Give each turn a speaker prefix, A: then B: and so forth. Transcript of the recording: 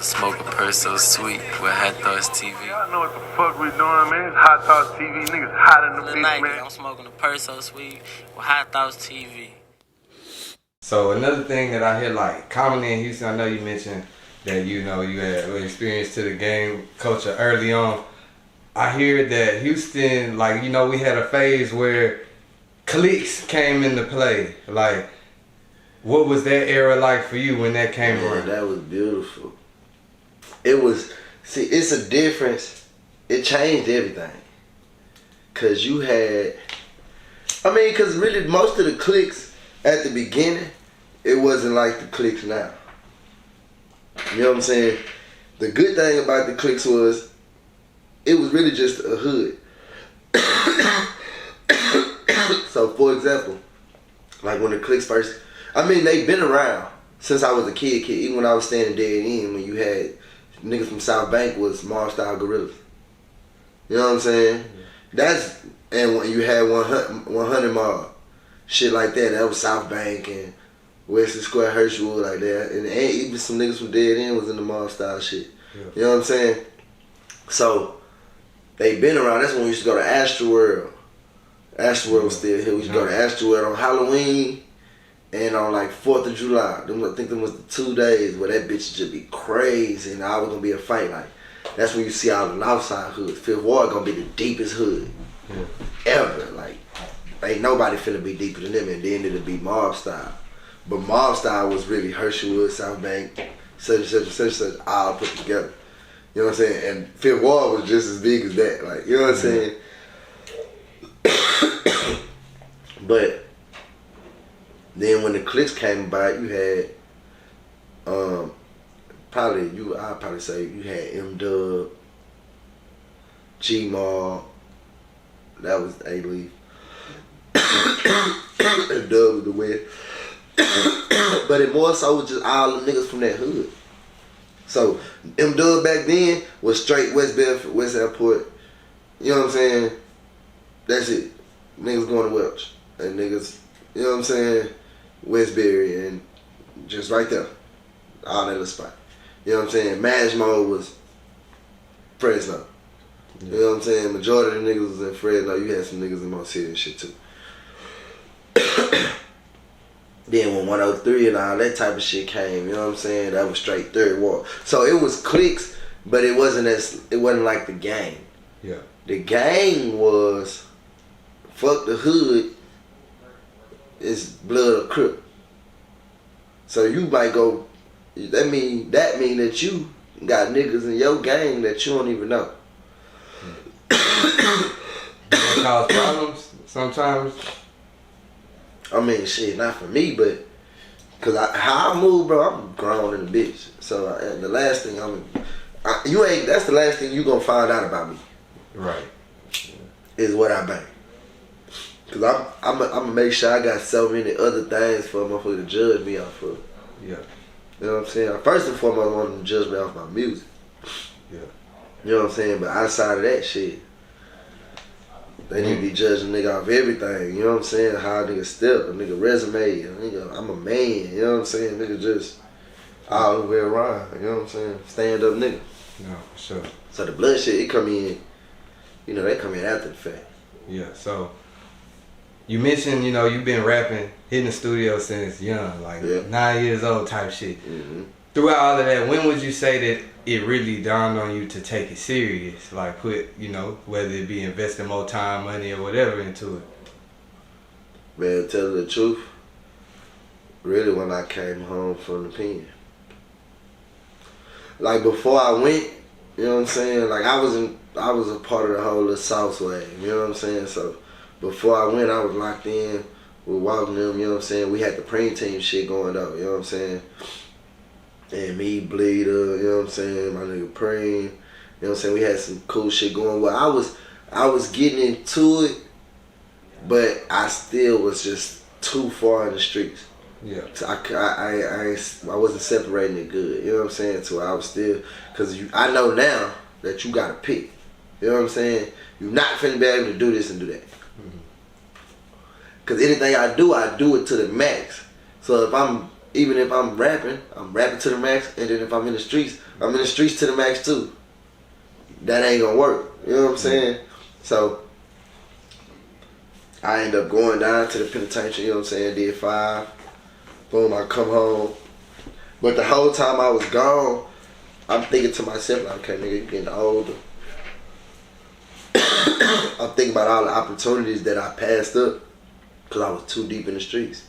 A: Smoke a purse so sweet with HighThoughtsTV.
B: Y'all know what the fuck we doing, man. It's HighThoughtsTV. Niggas hot in the bitch, man.
A: I'm smoking a purse so sweet with HighThoughtsTV.
C: So another thing that I hear like commonly in Houston, I know you mentioned that you had experience to the game culture early on. I hear that Houston, we had a phase where Cliques came into play. Like, what was that era like for you when that came around?
D: That was beautiful. It was, it's a difference. It changed everything. Cause you had, cause really most of the cliques at the beginning, it wasn't like the cliques now. You know what I'm saying? The good thing about the cliques was, it was really just a hood. So for example, like when the cliques first, they've been around since I was a kid. Even when I was standing dead in, when you had niggas from South Bank was mob style gorillas. You know what I'm saying? And when you had 100 mob, shit like that, that was South Bank and Western Square, Hersheywood, like that. And even some niggas from Dead End was in the mob style shit. Yeah. You know what I'm saying? So, they been around. That's when we used to go to Astroworld. Astroworld was still here. We used to go to Astroworld on Halloween and on like 4th of July. I think them was the 2 days where that bitch just be crazy and I was gonna be a fight. Like, that's when you see all the Northside hoods. Fifth Ward gonna be the deepest hood ever. Like, ain't nobody finna be deeper than them, and then it'll be mob style. But mob style was really Hersheywood, South Bank, such and such, all put together. You know what I'm saying? And Fifth Ward was just as big as that. Like, you know what I'm saying? But then when the cliques came about, you had I'd probably say you had M-Dub, G-Mob, that was A-Leaf. M-Dub was the West. But it more so was just all the niggas from that hood. So M-Dub back then was straight West Bedford, West Airport. You know what I'm saying? That's it. Niggas going to Welch. And niggas, you know what I'm saying? Westbury and just right there. All that little spot. You know what I'm saying? Mash Mode was Fresno. Yeah. You know what I'm saying? Majority of the niggas was in Fresno. You had some niggas in Mount City and shit too. Then when 103 and all that type of shit came, you know what I'm saying? That was straight Third Ward. So it was cliques, but it wasn't like the gang.
C: Yeah. The
D: gang was fuck the hood, it's blood or crook. So you might go, that mean that you got niggas in your gang that you don't even know.
C: That cause problems sometimes?
D: Shit, not for me, but cause how I move, bro, I'm grown in the bitch. So the last thing that's the last thing you gonna find out about me.
C: Right.
D: Is what I bang. Cause I'm gonna make sure I got so many other things for a motherfucker to judge me off of.
C: Yeah.
D: You know what I'm saying? First and foremost, I want them to judge me off my music.
C: Yeah.
D: You know what I'm saying? But outside of that shit, they need to be judging nigga off everything. You know what I'm saying? How a nigga step, a nigga resume, a nigga, I'm a man. You know what I'm saying? Nigga just all the way around. You know what I'm saying? Stand up nigga.
C: No, for sure.
D: So the blood shit, it come in, they come in after the fact.
C: Yeah, so you mentioned, you've been rapping, hitting the studio since young, 9 years old type shit.
D: Mm-hmm.
C: Throughout all of that, when would you say that it really dawned on you to take it serious? Like put, whether it be investing more time, money, or whatever into it?
D: Man, tell you the truth, really when I came home from the pen. Like before I went, you know what I'm saying? Like I was a part of the whole little South wave, you know what I'm saying? So before I went, I was locked in with Walton them, you know what I'm saying? We had the preem team shit going on, you know what I'm saying? And me, Bleeder, you know what I'm saying? My nigga Preem, you know what I'm saying? We had some cool shit going. Well, I was getting into it, but I still was just too far in the streets.
C: Yeah.
D: So I wasn't separating it good, you know what I'm saying? So I was still, cause I know now that you gotta pick, you know what I'm saying? You're not finna be able to do this and do that. Mm-hmm. Cause anything I do it to the max. So if I'm even if I'm rapping to the max, and then if I'm in the streets to the max too. That ain't gonna work. You know what I'm saying? So I end up going down to the penitentiary, you know what I'm saying, did 5. Boom, I come home. But the whole time I was gone, I'm thinking to myself, like, okay, nigga, you getting older. I'm thinking about all the opportunities that I passed up because I was too deep in the streets.